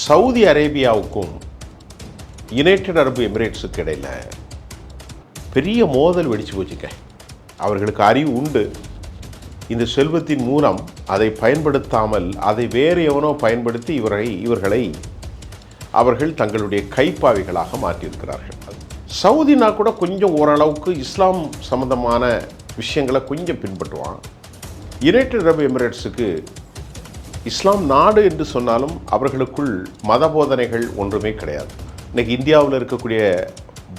Saudi அரேபியாவுக்கும் United அரபு எமிரேட்ஸுக்கு இடையில் பெரிய மோதல் வெடிச்சு போச்சுக்க. அவர்களுக்கு அறிவு உண்டு, இந்த செல்வத்தின் மூலம் அதை பயன்படுத்தாமல் அதை வேறு எவனோ பயன்படுத்தி இவர்களை அவர்கள் தங்களுடைய கைப்பாவிகளாக மாற்றியிருக்கிறார்கள். சவுதினா கூட கொஞ்சம் ஓரளவுக்கு இஸ்லாம் சம்பந்தமான விஷயங்களை கொஞ்சம் பின்பற்றுவான். யுனைடெட் அரபு எமிரேட்ஸுக்கு இஸ்லாம் நாடு என்று சொன்னாலும் அவர்களுக்குள் மத போதனைகள் ஒன்றுமே கிடையாது. இன்றைக்கி இந்தியாவில் இருக்கக்கூடிய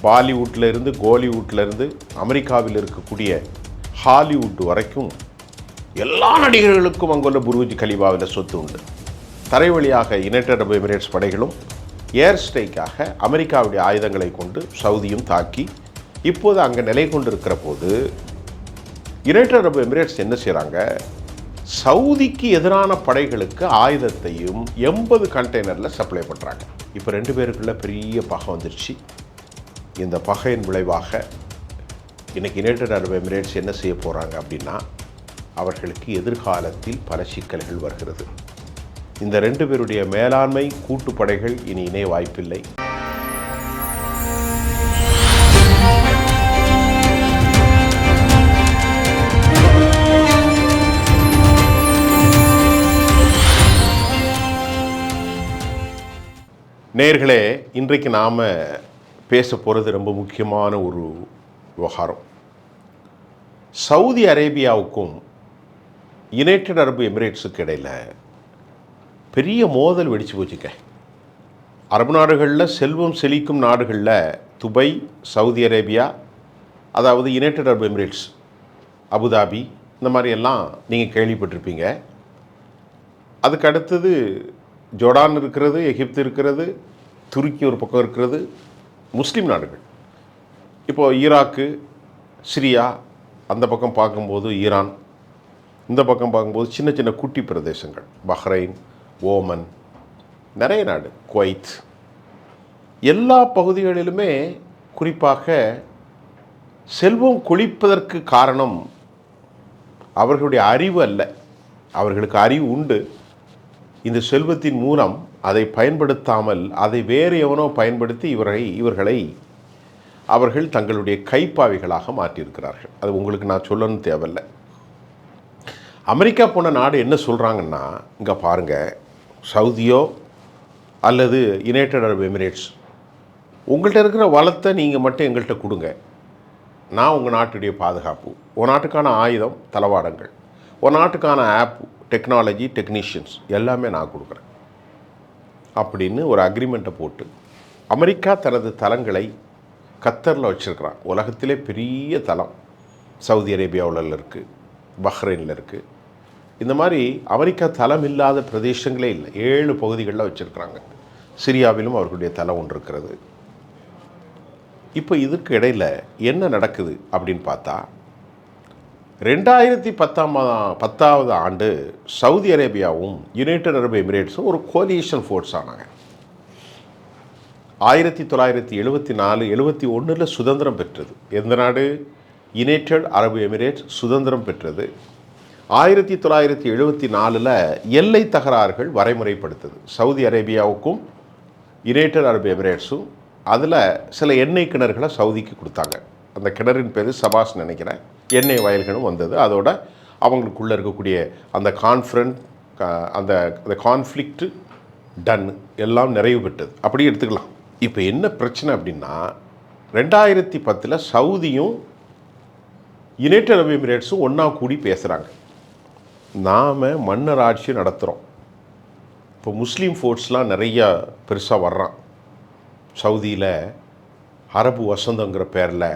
பாலிவுட்டில் இருந்து கோலிவுட்டில் இருந்து அமெரிக்காவில் இருக்கக்கூடிய ஹாலிவுட் வரைக்கும் எல்லா நடிகர்களுக்கும் அங்குள்ள புர்ஜ் கலிஃபாவில் சொத்து உண்டு. தரை வழியாக யுனைடெட் அரபு எமிரேட்ஸ் படைகளும் ஏர் ஸ்ட்ரைக்காக அமெரிக்காவுடைய ஆயுதங்களை கொண்டு சவுதியும் தாக்கி இப்போது அங்கே நிலை கொண்டிருக்கிற போது யுனைடெட் அரபு எமிரேட்ஸ் என்ன செய்கிறாங்க, சவுதிக்கு எதிரான படைகளுக்கு ஆயுதத்தையும் 80 கண்டெய்னரில் சப்ளை பண்ணுறாங்க. இப்போ 2 பேருக்குள்ள பெரிய பகை வந்துருச்சு. இந்த பகையின் விளைவாக இன்றைக்கி யுனைடெட் அரபு எமிரேட்ஸ் என்ன செய்ய போகிறாங்க அப்படின்னா, அவர்களுக்கு எதிர்காலத்தில் பல சிக்கல்கள் வருகிறது. இந்த 2 பேருடைய மேலாண்மை கூட்டுப்படைகள் இனி இணைய வாய்ப்பில்லை. நேயர்களே, இன்றைக்கு நாம் பேச போகிறது ரொம்ப முக்கியமான ஒரு விவகாரம். சவுதி அரேபியாவுக்கும் யுனைடெட் அரபு எமிரேட்ஸுக்கு இடையில் பெரிய மோதல் வெடிச்சு போச்சுக்க. அரபு நாடுகளில் செல்வம் செழிக்கும் நாடுகளில் துபை, சவுதி அரேபியா, அதாவது யுனைடெட் அரபு எமிரேட்ஸ், அபுதாபி, இந்த மாதிரியெல்லாம் நீங்கள் கேள்விப்பட்டிருப்பீங்க. அதுக்கு அடுத்தது ஜோர்டான் இருக்கிறது, எகிப்து இருக்கிறது, துருக்கி ஒரு பக்கம் இருக்கிறது, முஸ்லீம் நாடுகள். இப்போது ஈராக்கு, சிரியா, அந்த பக்கம் பார்க்கும்போது ஈரான், இந்த பக்கம் பார்க்கும்போது சின்ன சின்ன குட்டி பிரதேசங்கள், பஹ்ரைன், ஓமன், நிறைய நாடு, குவைத், எல்லா பகுதிகளிலுமே குறிப்பாக செல்வம் கொழிப்பதற்கு காரணம் அவர்களுடைய அறிவு அல்ல. அவர்களுக்கு அறிவு உண்டு, இந்த செல்வத்தின் மூலம் அதை பயன்படுத்தாமல் அதை வேறு எவனோ பயன்படுத்தி இவர்களை அவர்கள் தங்களுடைய கைப்பாவிகளாக மாற்றியிருக்கிறார்கள். அது உங்களுக்கு நான் சொல்லணும் தேவையில்லை. அமெரிக்கா போன நாடு என்ன சொல்கிறாங்கன்னா, இங்கே பாருங்கள், சவுதியோ அல்லது யுனைடெட் அரபு எமிரேட்ஸ், உங்கள்கிட்ட இருக்கிற வளத்தை நீங்கள் மட்டும் எங்கள்கிட்ட கொடுங்க, நான் உங்கள் நாட்டுடைய பாதுகாப்பு, ஒரு நாட்டுக்கான ஆயுதம், தளவாடங்கள், ஒரு நாட்டுக்கான ஆப், டெக்னாலஜி, டெக்னீஷியன்ஸ் எல்லாமே நான் கொடுக்குறேன் அப்படின்னு ஒரு அக்ரிமெண்ட்டை போட்டு அமெரிக்கா தனது தளங்களை கத்தரில் வச்சுருக்கிறான். உலகத்திலே பெரிய தளம் சவுதி அரேபியாவில் இருக்குது, பஹ்ரைனில் இருக்குது. இந்த மாதிரி அமெரிக்கா தளம் இல்லாத பிரதேசங்களே இல்லை, 7 பகுதிகளில் வச்சுருக்கிறாங்க. சிரியாவிலும் அவர்களுடைய தளம் ஒன்று இருக்கிறது. இப்போ இதுக்கு இடையில் என்ன நடக்குது அப்படின்னு பார்த்தா, 2010 ஆண்டு சவுதி அரேபியாவும் யுனைடெட் அரபு எமிரேட்ஸும் ஒரு கோலியேஷன் ஃபோர்ஸ் ஆனாங்க. 1974-71 சுதந்திரம் பெற்றது. எந்த நாடு? யுனைடெட் அரபு எமிரேட்ஸ் சுதந்திரம் பெற்றது. 1974 எல்லை தகராறுகள் வரைமுறைப்படுத்தது. சவுதி அரேபியாவுக்கும் யுனைடெட் அரபு எமிரேட்ஸும் அதில் சில எண்ணெய் கிணறுகளை சவுதிக்கு கொடுத்தாங்க. அந்த கிணறின் பேர் சபாஸ் நினைக்கிறேன். எண்ணெய் வயல்களும் வந்தது. அதோட அவங்களுக்குள்ளே இருக்கக்கூடிய அந்த அந்த கான்ஃப்ளிக்ட் டன் எல்லாம் நிறைவு பெற்றது. அப்படி எடுத்துக்கலாம். இப்போ என்ன பிரச்சனை அப்படின்னா, 2010 சவுதியும் யுனைடெட் அரபு எமிரேட்ஸும் ஒன்றா கூடி பேசுகிறாங்க. நாம் மன்னர் ஆட்சி நடத்துகிறோம். இப்போ முஸ்லீம் ஃபோர்ஸ்லாம் நிறையா பெருசாக வர்றான். சவுதியில் அரபு வசந்தங்கிற பேரில்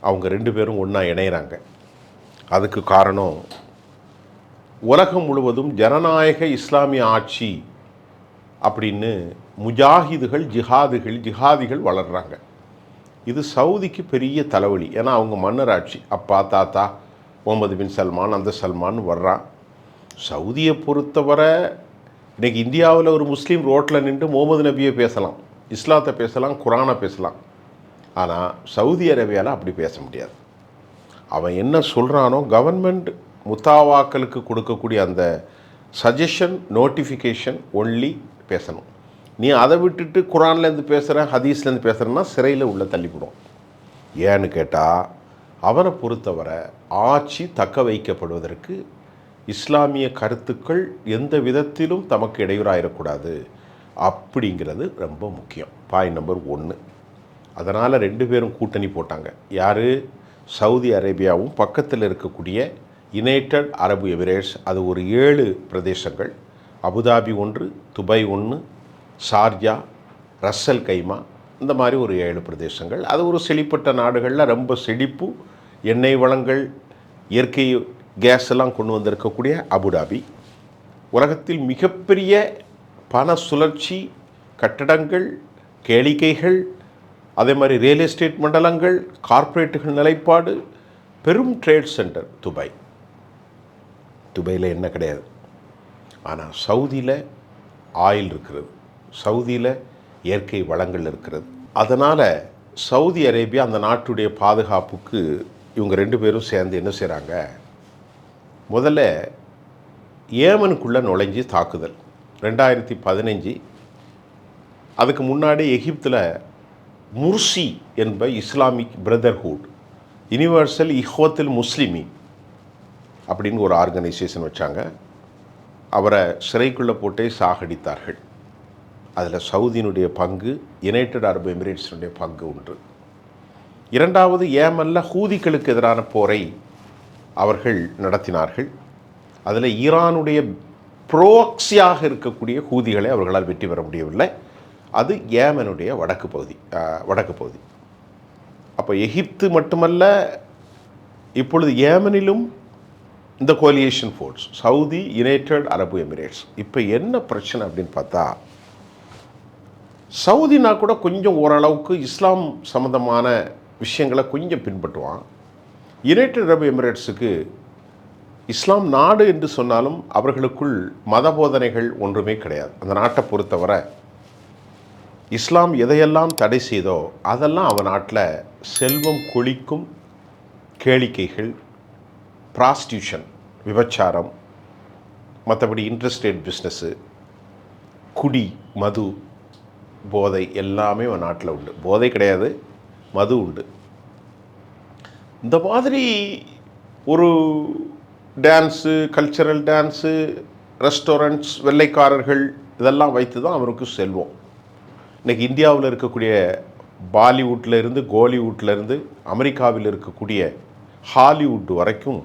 அவங்க 2 பேரும் ஒன்றா இணைகிறாங்க. அதுக்கு காரணம், உலகம் முழுவதும் ஜனநாயக இஸ்லாமிய ஆட்சி அப்படின்னு முஜாஹிதுகள், ஜிஹாதிகள் வளர்கிறாங்க. இது சவுதிக்கு பெரிய தலைவலி. ஏன்னா அவங்க மன்னர் ஆட்சி, அப்பா, தாத்தா, முகமது பின் சல்மான், அந்த சல்மான் வர்றான். சவுதியை பொறுத்தவரை இன்றைக்கி இந்தியாவில் ஒரு முஸ்லீம் ரோட்டில் நின்று முகமது நபியை பேசலாம், இஸ்லாத்தை பேசலாம், குரானை பேசலாம். ஆனால் சவுதி அரேபியாவில் அப்படி பேச முடியாது. அவன் என்ன சொல்கிறானோ, கவர்மெண்ட் முத்தாவாக்களுக்கு கொடுக்கக்கூடிய அந்த சஜஷன், நோட்டிஃபிகேஷன் ஒன்லி பேசணும். நீ அதை விட்டுட்டு குரான்லேருந்து பேசுகிற ஹதீஸ்லேருந்து பேசுகிறேன்னா சிறையில் உள்ள தள்ளிவிடும். ஏன்னு கேட்டால் அவனை பொறுத்தவரை ஆட்சி தக்க வைக்கப்படுவதற்கு இஸ்லாமிய கருத்துக்கள் எந்த விதத்திலும் தமக்கு இடையூறாயிடக்கூடாது அப்படிங்கிறது ரொம்ப முக்கியம். Point number 1. அதனால் 2 பேரும் கூட்டணி போட்டாங்க. யார்? சவுதி அரேபியாவும் பக்கத்தில் இருக்கக்கூடிய யுனைடெட் அரபு எமிரேட்ஸ். அது ஒரு 7 பிரதேசங்கள். அபுதாபி 1, துபாய் 1, ஷார்ஜா, ரஸ்ஸல் கைமா, இந்த மாதிரி ஒரு 7 பிரதேசங்கள். அது ஒரு செழிப்பட்ட நாடுகளில் ரொம்ப செழிப்பு, எண்ணெய் வளங்கள், இயற்கை கேஸ் எல்லாம் கொண்டு வந்திருக்கக்கூடிய அபுதாபி. உலகத்தில் மிகப்பெரிய பண சுழற்சி, கட்டடங்கள், கேளிக்கைகள், அதே மாதிரி ரியல் எஸ்டேட் மண்டலங்கள், கார்ப்பரேட்டுகள் நிலைப்பாடு, பெரும் ட்ரேட் சென்டர் துபாய். துபாயில் என்ன கிடையாது. ஆனால் சவுதியில் ஆயில் இருக்கிறது, சவுதியில் இயற்கை வளங்கள் இருக்கிறது. அதனால் சவுதி அரேபியா அந்த நாட்டுடைய பாதுகாப்புக்கு இவங்க 2 பேரும் சேர்ந்து என்ன செய்கிறாங்க, முதல்ல ஏமனுக்குள்ளே நுழைஞ்சி தாக்குதல் 2015. அதுக்கு முன்னாடி எகிப்தில் முர்சி என்ப இஸ்லாமிக் பிரதர்ஹுட், யுனிவர்சல் இஹ்வத்துல் முஸ்லிமீன் அப்படின்னு ஒரு ஆர்கனைசேஷன் வச்சாங்க. அவரை சிறைக்குள்ளே போட்டே சாகடித்தார்கள். அதில் சவுதியினுடைய பங்கு, யுனைடெட் அரபு எமிரேட்ஸினுடைய பங்கு உண்டு. 2வது, ஏமனில் ஹூதிகளுக்கு எதிரான போரை அவர்கள் நடத்தினார்கள். அதில் ஈரானுடைய புரோக்சியாக இருக்கக்கூடிய ஹூதிகளை அவர்களால் வெற்றி பெற முடியவில்லை. அது ஏமனுடைய வடக்கு பகுதி. அப்போ எகிப்து மட்டுமல்ல, இப்பொழுது ஏமனிலும் இந்த கோலியேஷன் ஃபோர்ஸ், சவுதி, யுனைடெட் அரபு எமிரேட்ஸ். இப்போ என்ன பிரச்சனை அப்படின்னு பார்த்தா, சவுதினா கூட கொஞ்சம் ஓரளவுக்கு இஸ்லாம் சம்மந்தமான விஷயங்களை கொஞ்சம் பின்பற்றுவான். யுனைடெட் அரபு எமிரேட்ஸுக்கு இஸ்லாம் நாடு என்று சொன்னாலும் அவர்களுக்குள் மத போதனைகள் ஒன்றுமே கிடையாது. அந்த நாட்டை பொறுத்தவரை இஸ்லாம் எதையெல்லாம் தடை செய்தோ அதெல்லாம் அவன் நாட்டில் செல்வம் கொழிக்கும் கேளிக்கைகள், ப்ராஸ்டியூஷன், விபச்சாரம், மற்றபடி இன்ட்ரெஸ்டேட் பிஸ்னஸ்ஸு, குடி, மது, போதை எல்லாமே அவன் நாட்டில் உண்டு. போதை கிடையாது, மது உண்டு. இந்த மாதிரி ஒரு டான்ஸு, கல்ச்சரல் டான்ஸு, ரெஸ்டாரண்ட்ஸ், வெள்ளைக்காரர்கள் இதெல்லாம் வைத்து தான் அவருக்கு செல்வம். இன்றைக்கி இந்தியாவில் இருக்கக்கூடிய பாலிவுட்டில் இருந்து, கோலிவுட்டில் இருந்து, அமெரிக்காவில் இருக்கக்கூடிய ஹாலிவுட் வரைக்கும்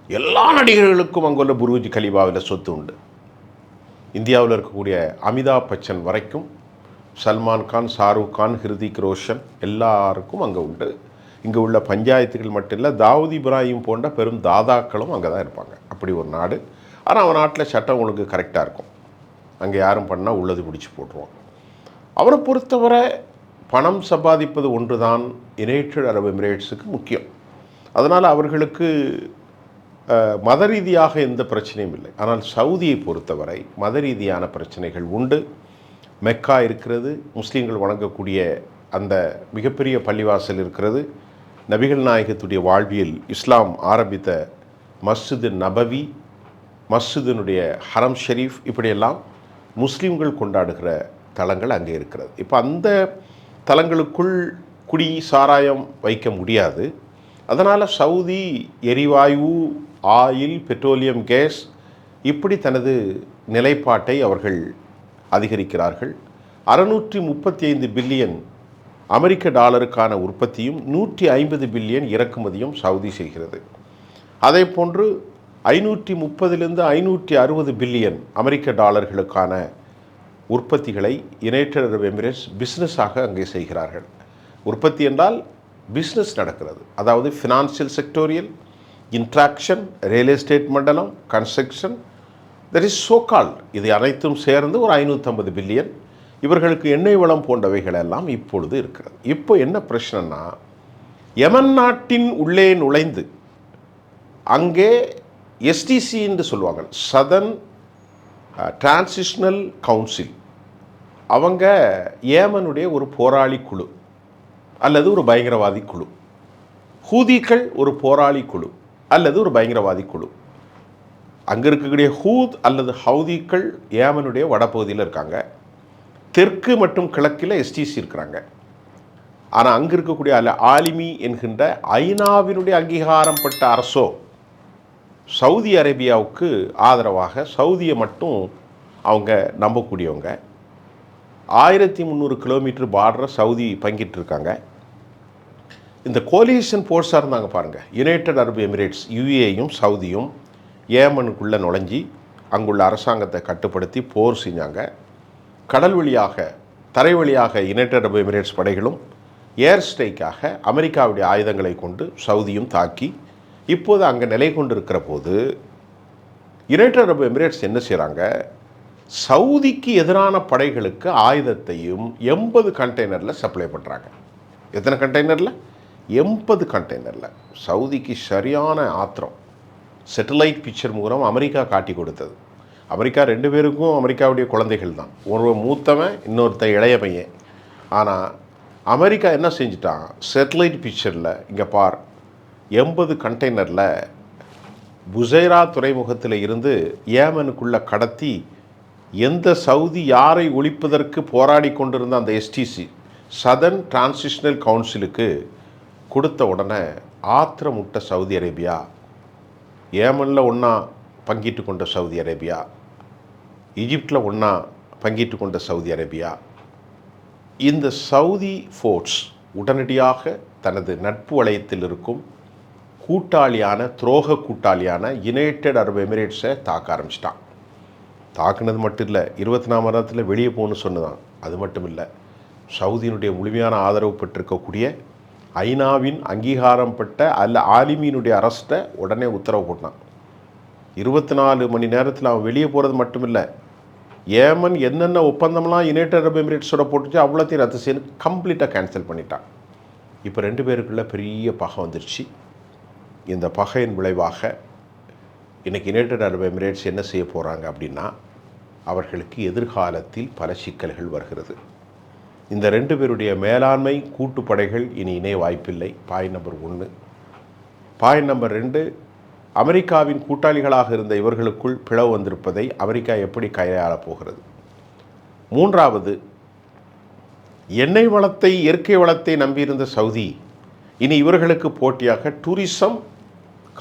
எல்லா நடிகர்களுக்கும் அங்குள்ள புர்ஜ் கலிஃபாவில் சொத்து உண்டு. இந்தியாவில் இருக்கக்கூடிய அமிதாப் பச்சன் வரைக்கும், சல்மான் கான், ஷாருக் கான், ஹிருதிக் ரோஷன் எல்லாருக்கும் அங்கே உண்டு. இங்கே உள்ள பஞ்சாயத்துகள் மட்டும் இல்லை, தாவூத் இப்ராஹிம் போன்ற பெரும் தாதாக்களும் அங்கே தான் இருப்பாங்க. அப்படி ஒரு நாடு. ஆனால் அவன் நாட்டில் சட்டம் ஒழுங்கு கரெக்டாக இருக்கும். அங்கே யாரும் பண்ணால் உள்ளது பிடிச்சி போட்டுருவான். அவரை பொறுத்தவரை பணம் சம்பாதிப்பது ஒன்று தான் யுனைடெட் அரபு எமிரேட்ஸுக்கு முக்கியம். அதனால் அவர்களுக்கு மத ரீதியாக எந்த பிரச்சனையும் இல்லை. ஆனால் சவுதியை பொறுத்தவரை மத ரீதியான பிரச்சனைகள் உண்டு. மெக்கா இருக்கிறது, முஸ்லீம்கள் வணங்கக்கூடிய அந்த மிகப்பெரிய பள்ளிவாசல் இருக்கிறது. நபிகள் நாயகத்துடைய வாழ்வியல் இஸ்லாம் ஆரம்பித்த மஸ்ஜிது நபவி, மஸ்ஜிதினுடைய ஹரம் ஷெரீஃப், இப்படியெல்லாம் முஸ்லீம்கள் கொண்டாடுகிற தலங்கள் அங்கே இருக்கிறது. இப்போ அந்த தலங்களுக்குள் குடி, சாராயம் வைக்க முடியாது. அதனால் சவுதி எரிவாயு, ஆயில், பெட்ரோலியம், கேஸ் இப்படி தனது நிலைப்பாட்டை அவர்கள் அதிகரிக்கிறார்கள். 635 பில்லியன் அமெரிக்க டாலருக்கான உற்பத்தியும் 150 பில்லியன் இறக்குமதியும் சவுதி செய்கிறது. அதே போன்று 530 560 பில்லியன் அமெரிக்க டாலர்களுக்கான உற்பத்திகளை யுனைடெட் அரபு எமிரேட்ஸ் பிஸ்னஸாக அங்கே செய்கிறார்கள். உற்பத்தி என்றால் பிஸ்னஸ் நடக்கிறது. அதாவது financial sectoral, interaction, real estate மண்டலம், கன்ஸ்ட்ரக்ஷன், தட் இஸ் சோகால். இது அனைத்தும் சேர்ந்து ஒரு 550 பில்லியன். இவர்களுக்கு எண்ணெய் வளம் போன்றவைகள் எல்லாம் இப்பொழுது இருக்கிறது. இப்போ என்ன பிரச்சனைனா, யமன் நாட்டின் உள்ளே நுழைந்து அங்கே எஸ்டிசி என்று சொல்லுவாங்க, சதர்ன் டிரான்சிஷனல் கவுன்சில், அவங்க ஏமனுடைய ஒரு போராளி குழு அல்லது ஒரு பயங்கரவாதி குழு. ஹூதிகள் ஒரு போராளி குழு அல்லது ஒரு பயங்கரவாதி குழு. அங்கே இருக்கக்கூடிய ஹூத் அல்லது ஹவுதிகள் ஏமனுடைய வடப்பகுதியில் இருக்காங்க. தெற்கு மற்றும் கிழக்கில் எஸ்டிசி இருக்கிறாங்க. ஆனால் அங்கே இருக்கக்கூடிய ஆலிமி என்கின்ற ஐநாவினுடைய அங்கீகாரம் பெற்ற அரசோ சவுதி அரேபியாவுக்கு ஆதரவாக சவுதியை மட்டும் அவங்க நம்பக்கூடியவங்க. 1300 கிலோமீட்டர் பார்டரை சவுதி பங்கிட்டு இருக்காங்க. இந்த கோலிஷன் ஃபோர்ஸாக இருந்தாங்க பாருங்கள், யுனைடெட் அரபு எமிரேட்ஸ், யுஏயும் சவுதியும் ஏமனுக்குள்ளே நுழைஞ்சி அங்குள்ள அரசாங்கத்தை கட்டுப்படுத்தி போர் செஞ்சாங்க. கடல் வழியாக தரை வழியாக யுனைடெட் அரபு எமிரேட்ஸ் படைகளும் ஏர் ஸ்ட்ரைக்காக அமெரிக்காவுடைய ஆயுதங்களை கொண்டு சவுதியும் தாக்கி இப்போது அங்கே நிலை கொண்டு இருக்கிற போது யுனைடெட் அரபு எமிரேட்ஸ் என்ன செய்கிறாங்க, சவுதிக்கு எதிரான படைகளுக்கு ஆயுதத்தையும் 80 கண்டெய்னரில் சப்ளை பண்ணுறாங்க. எத்தனை கண்டெய்னரில்? 80 கண்டெய்னரில். சவுதிக்கு சரியான ஆத்திரம். சேட்டலைட் பிக்சர் மூலம் அமெரிக்கா காட்டி கொடுத்தது. அமெரிக்கா 2 பேருக்கும் அமெரிக்காவுடைய குழந்தைகள் தான், ஒரு மூத்தவன் இன்னொருத்த இளைய பையன். ஆனால் அமெரிக்கா என்ன செஞ்சிட்டான், சேட்டலைட் பிக்சரில் இங்கே பார் 80 கண்டெய்னரில் புசைரா துறைமுகத்தில் இருந்து ஏமனுக்குள்ளே கடத்தி எந்த சவுதி யாரை ஒழிப்பதற்கு போராடி கொண்டிருந்த அந்த எஸ்டிசி சதர்ன் டிரான்சிஷனல் கவுன்சிலுக்கு கொடுத்த உடனே ஆத்திரமுட்ட சவுதி அரேபியா, ஏமனில் ஒன்றா பங்கிட்டு கொண்ட சவுதி அரேபியா, ஈஜிப்டில் ஒன்றா பங்கிட்டு கொண்ட சவுதி அரேபியா, இந்த சவுதி ஃபோர்ஸ் உடனடியாக தனது நட்பு வளையத்தில் இருக்கும் கூட்டாளியான துரோக கூட்டாளியான யுனைடெட் அரபு எமிரேட்ஸை தாக்க ஆரம்பிச்சிட்டான். தாக்குனது மட்டும் இல்லை, 24 மணி நேரத்தில் வெளியே போகணும்னு சொன்னதான். அது மட்டும் இல்லை, சவுதியினுடைய முழுமையான ஆதரவு பெற்றிருக்கக்கூடிய ஐநாவின் அங்கீகாரம் பெற்ற ஆலிமீனுடைய அரசை உடனே உத்தரவு போட்டான். 24 மணி நேரத்தில் அவன் வெளியே போகிறது மட்டும் இல்லை, ஏமன் என்னென்ன ஒப்பந்தம்லாம் யுனைடெட் அரபு எமிரேட்ஸோட போட்டுச்சு அவ்வளோத்தையும் ரத்து செய்து கம்ப்ளீட்டாக கேன்சல் பண்ணிட்டான். இப்போ 2 பேருக்குள்ள பெரிய பகை வந்துருச்சு. இந்த பகையின் விளைவாக இன்றைக்கி யுனைடெட் அரபு எமிரேட்ஸ் என்ன செய்ய போகிறாங்க அப்படின்னா, அவர்களுக்கு எதிர்காலத்தில் பல சிக்கல்கள் வருகிறது. இந்த 2 பேருடைய மேலாண்மை கூட்டுப்படைகள் இனி இணைய வாய்ப்பில்லை. Point number 1. பாயிண்ட் நம்பர் 2, அமெரிக்காவின் கூட்டாளிகளாக இருந்த இவர்களுக்குள் பிளவு வந்திருப்பதை அமெரிக்கா எப்படி கையாளப் போகிறது. 3வது, எண்ணெய் வளத்தை இயற்கை வளத்தை நம்பியிருந்த சவுதி இனி இவர்களுக்கு போட்டியாக tourism,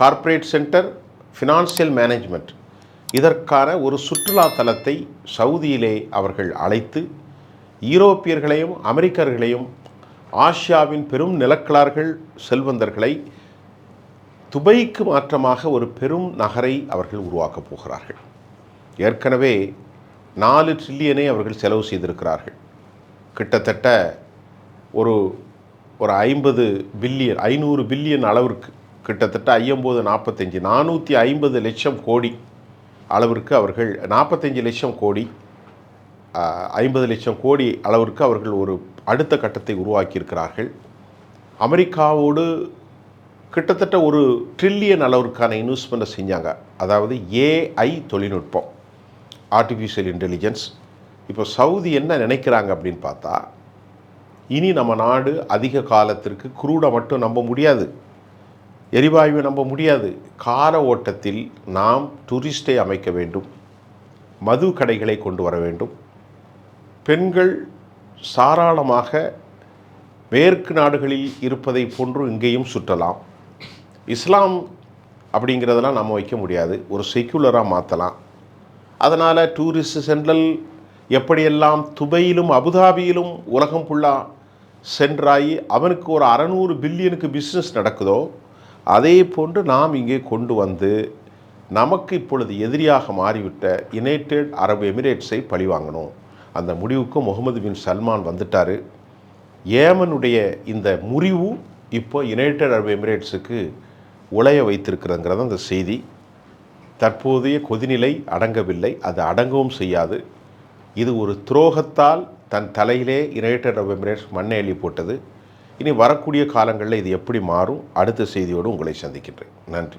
corporate centre, financial management இதற்கான ஒரு சுற்றுலா தலத்தை சவுதியிலே அவர்கள் அழைத்து ஈரோப்பியர்களையும் அமெரிக்கர்களையும் ஆசியாவின் பெரும் நிலக்கிழார்கள் செல்வந்தர்களை துபைக்கு மாற்றமாக ஒரு பெரும் நகரை அவர்கள் உருவாக்கப் போகிறார்கள். ஏற்கனவே 4 ட்ரில்லியனை அவர்கள் செலவு செய்திருக்கிறார்கள். கிட்டத்தட்ட ஒரு 50 பில்லியன் 500 பில்லியன் அளவிற்கு, கிட்டத்தட்ட 45 450 லட்சம் கோடி அளவிற்கு அவர்கள் 45 லட்சம் கோடி 50 லட்சம் கோடி அளவிற்கு அவர்கள் ஒரு அடுத்த கட்டத்தை உருவாக்கியிருக்கிறார்கள். அமெரிக்காவோடு கிட்டத்தட்ட ஒரு ட்ரில்லியன் அளவிற்கான இன்வெஸ்ட்மெண்ட்டை செஞ்சாங்க. அதாவது ஏஐ தொழில்நுட்பம், ஆர்டிஃபிஷியல் இன்டெலிஜென்ஸ். இப்போ சவுதி என்ன நினைக்கிறாங்க அப்படின்னு பார்த்தா, இனி நம்ம நாடு அதிக காலத்திற்கு குரூடை மட்டும் நம்ப முடியாது, எரிவாயுவை நம்ப முடியாது. கால ஓட்டத்தில் நாம் டூரிஸ்டை அமைக்க வேண்டும், மது கடைகளை கொண்டு வர வேண்டும், பெண்கள் சாராளமாக மேற்கு நாடுகளில் இருப்பதை போன்று இங்கேயும் சுற்றலாம். இஸ்லாம் அப்படிங்கிறதெல்லாம் நம்ம வைக்க முடியாது, ஒரு செக்யூலராக மாற்றலாம். அதனால் டூரிஸ்ட் சென்ட்ரல் எப்படியெல்லாம் துபையிலும் அபுதாபியிலும் உலகம் ஃபுல்லாக சென்றாகி அவனுக்கு ஒரு 600 பில்லியனுக்கு பிஸ்னஸ் நடக்குதோ அதே போன்று நாம் இங்கே கொண்டு வந்து நமக்கு இப்பொழுது எதிரியாக மாறிவிட்ட யுனைடெட் அரபு எமிரேட்ஸை பழிவாங்கணும். அந்த முடிவுக்கு முகமது பின் சல்மான் வந்துட்டார். ஏமனுடைய இந்த முறிவு இப்போ யுனைடெட் அரபு எமிரேட்ஸுக்கு உலைய வைத்திருக்கிறதுங்கிறது அந்த செய்தி. தற்போதைய கொதிநிலை அடங்கவில்லை, அது அடங்கவும் செய்யாது. இது ஒரு துரோகத்தால் தன் தலையிலே யுனைடெட் அரபு எமிரேட்ஸ் மண்ணை அள்ளி போட்டது. இனி வரக்கூடிய காலங்களில் இது எப்படி மாறும், அடுத்த செய்தியோடு உங்களை சந்திக்கின்றேன். நன்றி.